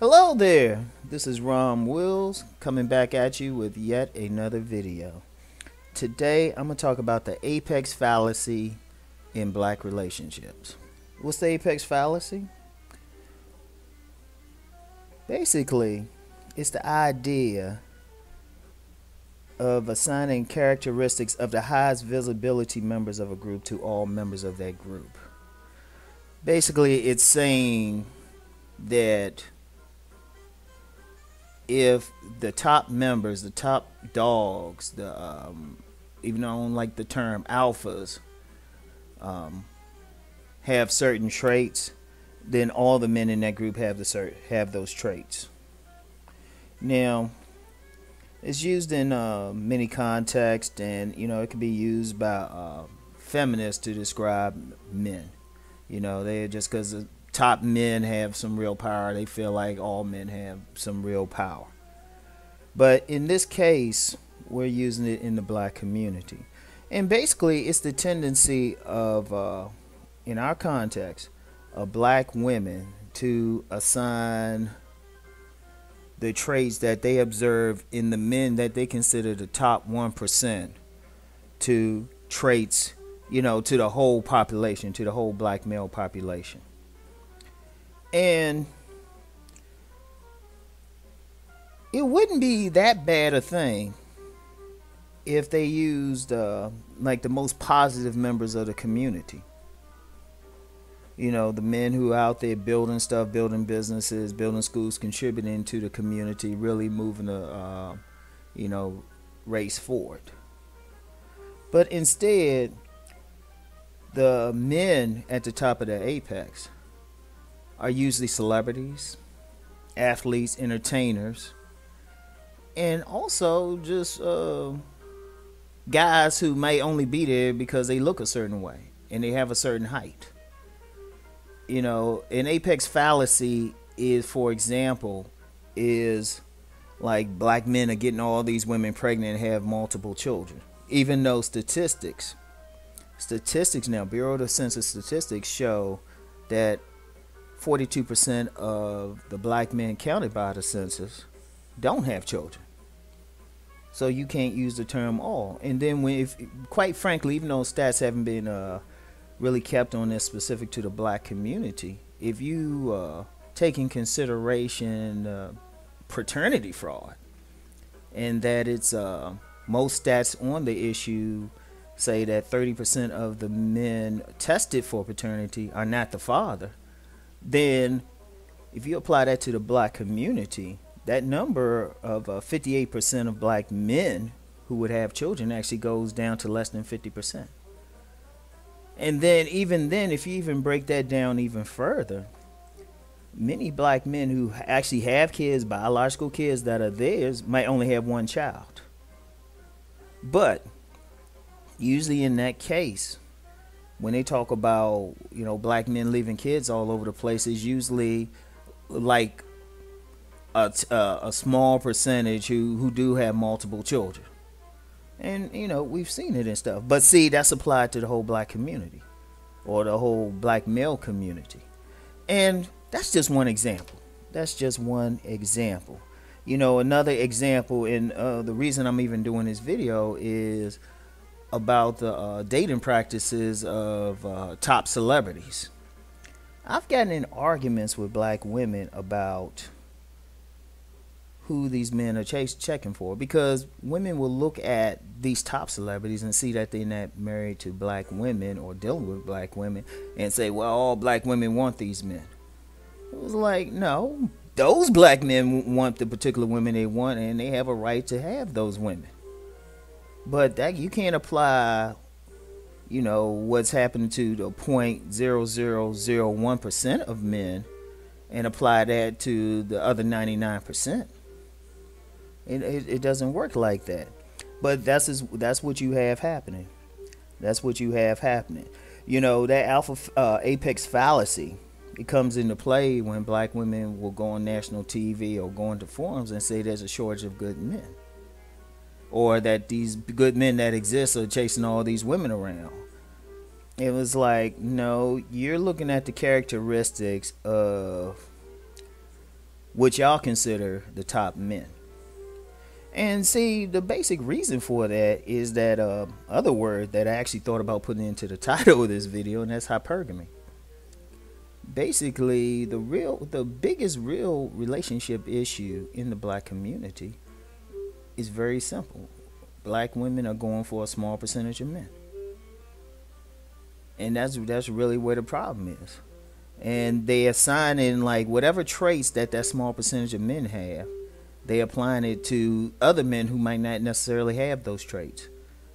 Hello there, this is Rom Wills coming back at you with yet another video. Today I'm going to talk about the apex fallacy in black relationships. What's the apex fallacy? Basically, it's the idea of assigning characteristics of the highest visibility members of a group to all members of that group. Basically, it's saying that if the top members, the top dogs, even though I don't like the term alphas, have certain traits, then all the men in that group have those traits. Now, it's used in many contexts, and it can be used by feminists to describe men. They just because the top men have some real power, they feel like all men have some real power. But in this case, we're using it in the black community, and basically, it's the tendency of, in our context, of black women to assign the traits that they observe in the men that they consider the top 1% to traits, to the whole population, to the whole black male population. And it wouldn't be that bad a thing if they used like the most positive members of the community. The men who are out there building stuff, building businesses, building schools, contributing to the community, really moving the race forward. But instead, the men at the top of the apex are usually celebrities, athletes, entertainers, and also just guys who may only be there because they look a certain way and they have a certain height. An apex fallacy is, for example, is like black men are getting all these women pregnant and have multiple children. Even though statistics now, Bureau of the Census statistics show that 42% of the black men counted by the census don't have children. So you can't use the term all. And then quite frankly, even though stats haven't been really kept on this specific to the black community, if you take in consideration paternity fraud, and that it's most stats on the issue say that 30% of the men tested for paternity are not the father, then if you apply that to the black community, that number of 58% of black men who would have children actually goes down to less than 50%. And then even then, if you even break that down even further, many black men who actually have kids, biological kids that are theirs, might only have one child. But usually in that case, when they talk about black men leaving kids all over the place, it's usually like a small percentage who do have multiple children. And we've seen it and stuff, but see, that's applied to the whole black community or the whole black male community. And that's just one example. Another example, and the reason I'm even doing this video is about the dating practices of top celebrities. I've gotten in arguments with black women about who these men are checking for, because women will look at these top celebrities and see that they're not married to black women or dealing with black women and say, well, all black women want these men. It was like, no, those black men want the particular women they want, and they have a right to have those women. But that you can't apply what's happening to the 0.0001% of men and apply that to the other 99%. It doesn't work like that. But that's what you have happening. That apex fallacy, it comes into play when black women will go on national TV or go into forums and say there's a shortage of good men, or that these good men that exist are chasing all these women around. It was like, no, you're looking at the characteristics of which y'all consider the top men. And see, the basic reason for that is that other word that I actually thought about putting into the title of this video, and that's hypergamy. Basically, the biggest real relationship issue in the black community is very simple. Black women are going for a small percentage of men. And that's really where the problem is. And they assigning like whatever traits that small percentage of men have, they applying it to other men who might not necessarily have those traits.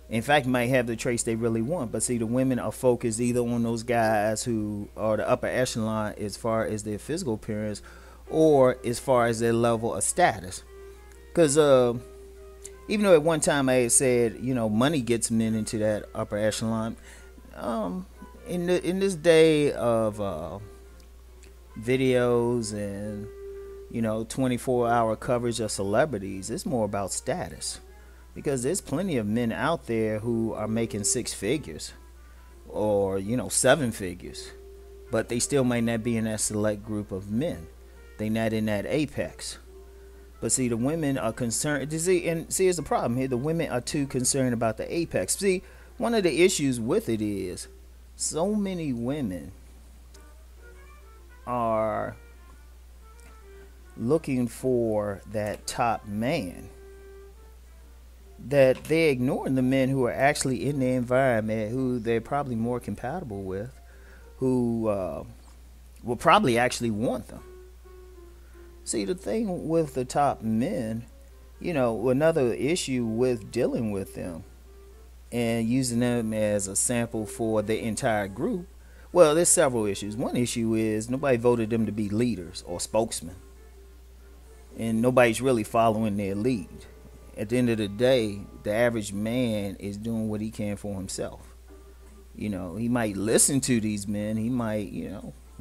In fact, might have the traits they really want. But see, the women are focused either on those guys who are the upper echelon as far as their physical appearance or as far as their level of status. Because even though at one time I had said, money gets men into that upper echelon, in this day of videos and 24-hour coverage of celebrities, it's more about status, because there's plenty of men out there who are making 6 figures or 7 figures, but they still might not be in that select group of men. They not in that apex. But see, the women are concerned. Here's the problem here: the women are too concerned about the apex. See, one of the issues with it is so many women are looking for that top man that they're ignoring the men who are actually in their environment, who they're probably more compatible with, who will probably actually want them. See, the thing with the top men, another issue with dealing with them and using them as a sample for the entire group, well, there's several issues. One issue is nobody voted them to be leaders or spokesmen, and nobody's really following their lead. At the end of the day, the average man is doing what he can for himself. He might listen to these men, he might,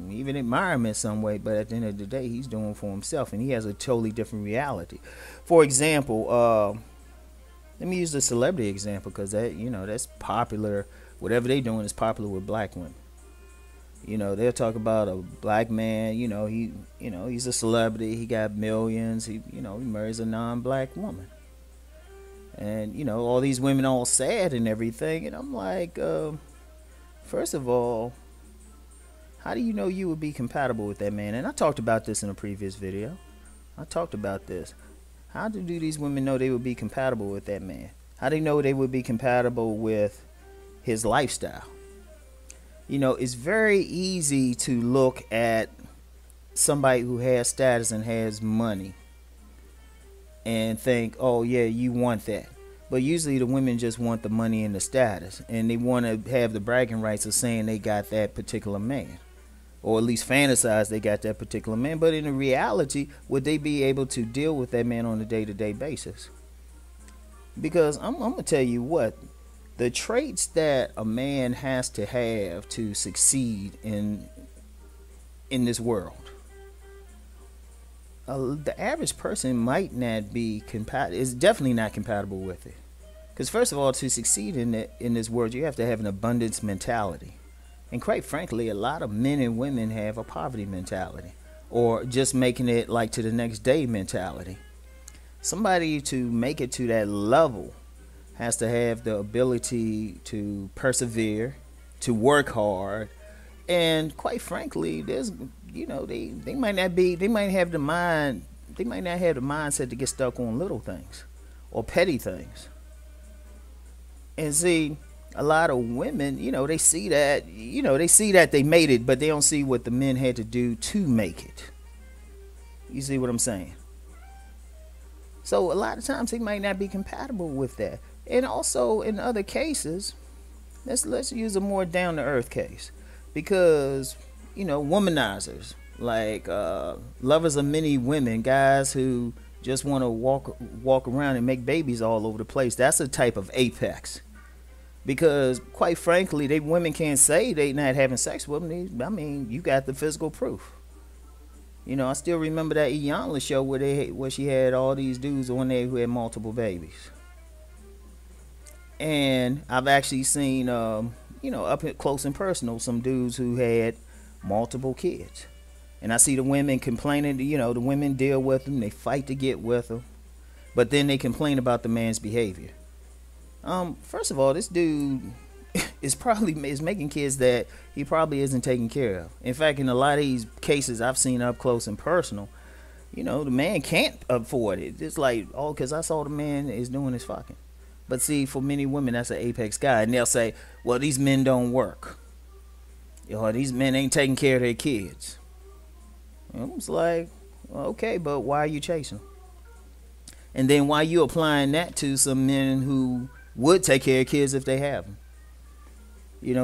even admire them in some way, but at the end of the day, he's doing for himself, and he has a totally different reality. For example, let me use the celebrity example, because that's popular. Whatever they're doing is popular with black women. They'll talk about a black man, he's a celebrity, he got millions, he marries a non-black woman. And, all these women all sad and everything. And I'm like, first of all, how do you know you would be compatible with that man? And I talked about this in a previous video. I talked about this. How do these women know they would be compatible with that man? How do they know they would be compatible with his lifestyle? It's very easy to look at somebody who has status and has money and think, oh yeah, you want that. But usually the women just want the money and the status, and they want to have the bragging rights of saying they got that particular man, or at least fantasize they got that particular man. But in reality, would they be able to deal with that man on a day-to-day basis? Because I'm gonna tell you what, the traits that a man has to have to succeed in this world, the average person might not be compatible. Is definitely not compatible with it. Because first of all, to succeed in this world, you have to have an abundance mentality. And quite frankly, a lot of men and women have a poverty mentality, or just making it like to the next day mentality. Somebody to make it to that level has to have the ability to persevere, to work hard, and quite frankly, there's they might not have the mindset to get stuck on little things or petty things. And see, a lot of women, they see that, they made it, but they don't see what the men had to do to make it. You see what I'm saying? So a lot of times they might not be compatible with that. And also in other cases, let's use a more down to earth case, because womanizers, like lovers of many women, guys who just want to walk around and make babies all over the place. That's a type of apex, because quite frankly, women can't say they not having sex with them. You got the physical proof. I still remember that Iyanla show where she had all these dudes on there who had multiple babies. And I've actually seen, up close and personal, some dudes who had multiple kids. And I see the women complaining, the women deal with them, they fight to get with them, but then they complain about the man's behavior. First of all, this dude is making kids that he probably isn't taking care of. In fact, in a lot of these cases I've seen up close and personal, the man can't afford it. It's like, oh, because I saw the man is doing his fucking. But see, for many women, that's an apex guy. And they'll say, well, these men don't work. These men ain't taking care of their kids. And it's like, well, okay, but why are you chasing them? And then why are you applying that to some men who would take care of kids if they have them?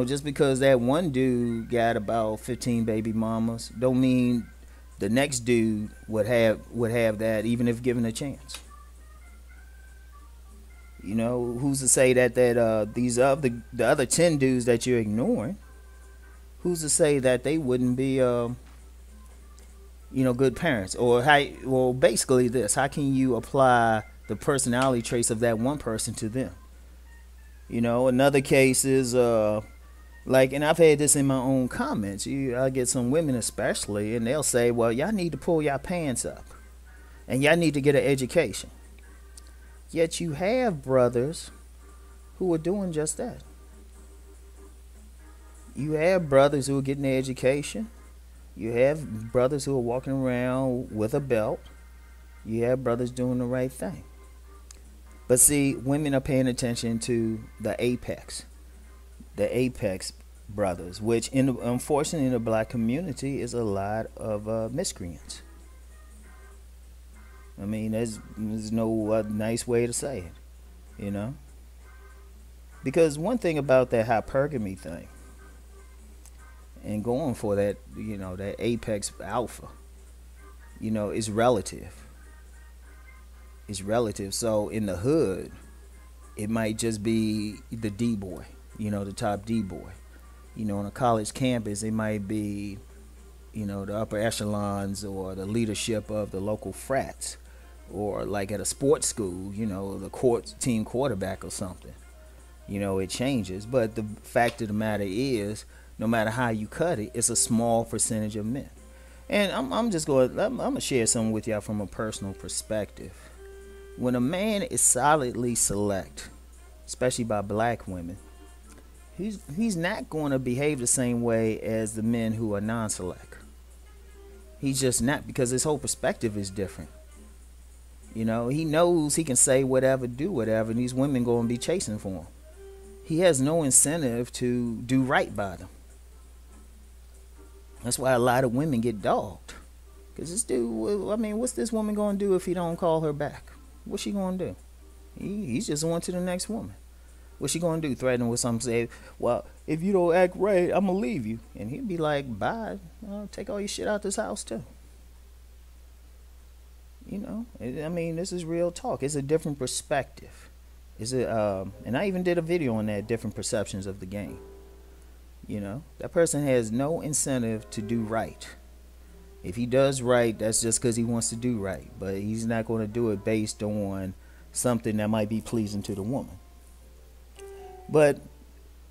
Just because that one dude got about 15 baby mamas don't mean the next dude would have that, even if given a chance. Who's to say that the other 10 dudes that you're ignoring, who's to say that they wouldn't be good parents? Or basically this, how can you apply the personality traits of that one person to them? Another case is and I've had this in my own comments. I get some women especially, and they'll say, well, y'all need to pull y'all pants up and y'all need to get an education. Yet you have brothers who are doing just that. You have brothers who are getting their education. You have brothers who are walking around with a belt. You have brothers doing the right thing. But see, women are paying attention to the apex brothers, which unfortunately in the black community is a lot of miscreants. I mean, there's no nice way to say it, because one thing about that hypergamy thing and going for that, that apex alpha, is relative. It's relative. So in the hood, it might just be the D boy, the top D boy. On a college campus, it might be, the upper echelons or the leadership of the local frats, or like at a sports school, the team quarterback or something. It changes. But the fact of the matter is, no matter how you cut it, it's a small percentage of men. And I'm gonna share something with y'all from a personal perspective. When a man is solidly select, especially by black women, he's not going to behave the same way as the men who are non-select. He's just not, because his whole perspective is different. He knows he can say whatever, do whatever, and these women going to be chasing for him. He has no incentive to do right by them. That's why a lot of women get dogged. Because this dude, what's this woman going to do if he don't call her back? What's she going to do? He's just on to the next woman. What's she going to do? Threaten with something, say, well, if you don't act right, I'm going to leave you. And he'd be like, bye. Take all your shit out this house, too. This is real talk. It's a different perspective. And I even did a video on that, different perceptions of the game. That person has no incentive to do right. If he does right, that's just because he wants to do right. But he's not going to do it based on something that might be pleasing to the woman. But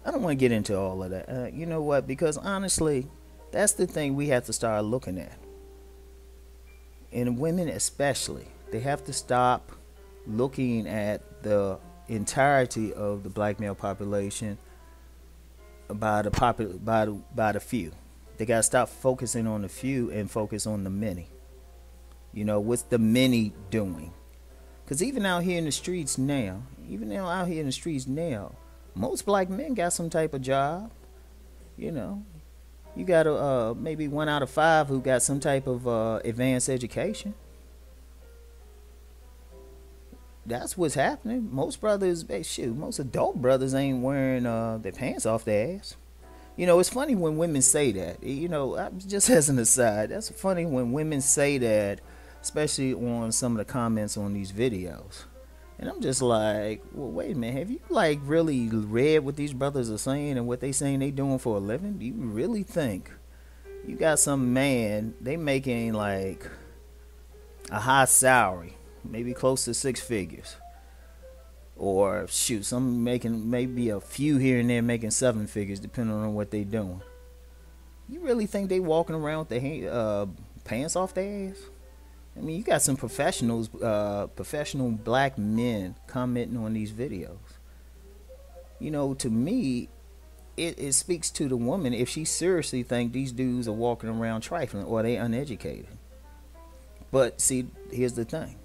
I don't want to get into all of that. You know what? Because honestly, that's the thing we have to start looking at. And women especially, they have to stop looking at the entirety of the black male population by the few. They got to stop focusing on the few and focus on the many. What's the many doing? Because even out here in the streets now, most black men got some type of job. You got maybe 1 out of 5 who got some type of advanced education. That's what's happening. Most brothers, most adult brothers ain't wearing their pants off their ass. It's funny when women say that. Just as an aside, that's funny when women say that, especially on some of the comments on these videos. And I'm just like, well, wait a minute. Have you really read what these brothers are saying and what they saying they doing for a living? Do you really think you got some man, they making like a high salary, maybe close to 6 figures, or some making maybe a few here and there making 7 figures, depending on what they doing? You really think they walking around with their pants off their ass? I mean, you got some professionals, professional black men commenting on these videos. You know, to me, it speaks to the woman if she seriously think these dudes are walking around trifling or they uneducated. But see, here's the thing.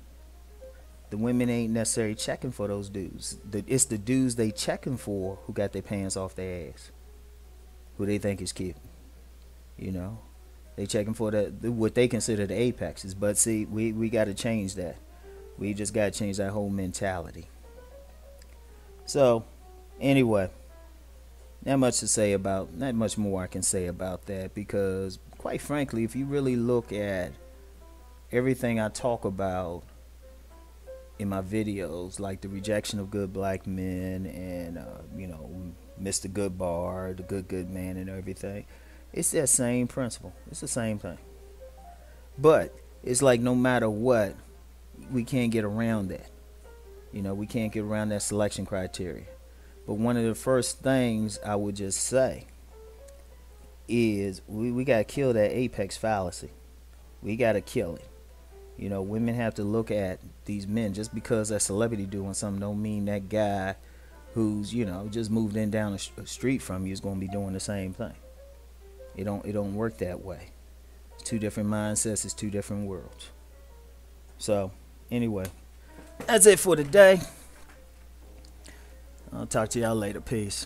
The women ain't necessarily checking for those dudes. It's the dudes they checking for who got their pants off their ass, who they think is cute. You know, they checking for what they consider the apexes. But see, we got to change that. We just got to change that whole mentality. So, anyway, not much more I can say about that, because quite frankly, if you really look at everything I talk about in my videos, like the rejection of good black men and Mr. Goodbar, the good man and everything, it's that same principle. It's the same thing. But it's like no matter what, we can't get around that. We can't get around that selection criteria. But one of the first things I would just say is we got to kill that apex fallacy. We got to kill it. Women have to look at these men. Just because that celebrity doing something don't mean that guy who's just moved in down the street from you is going to be doing the same thing. It don't work that way. It's two different mindsets. It's two different worlds. So anyway, that's it for today. I'll talk to y'all later. Peace.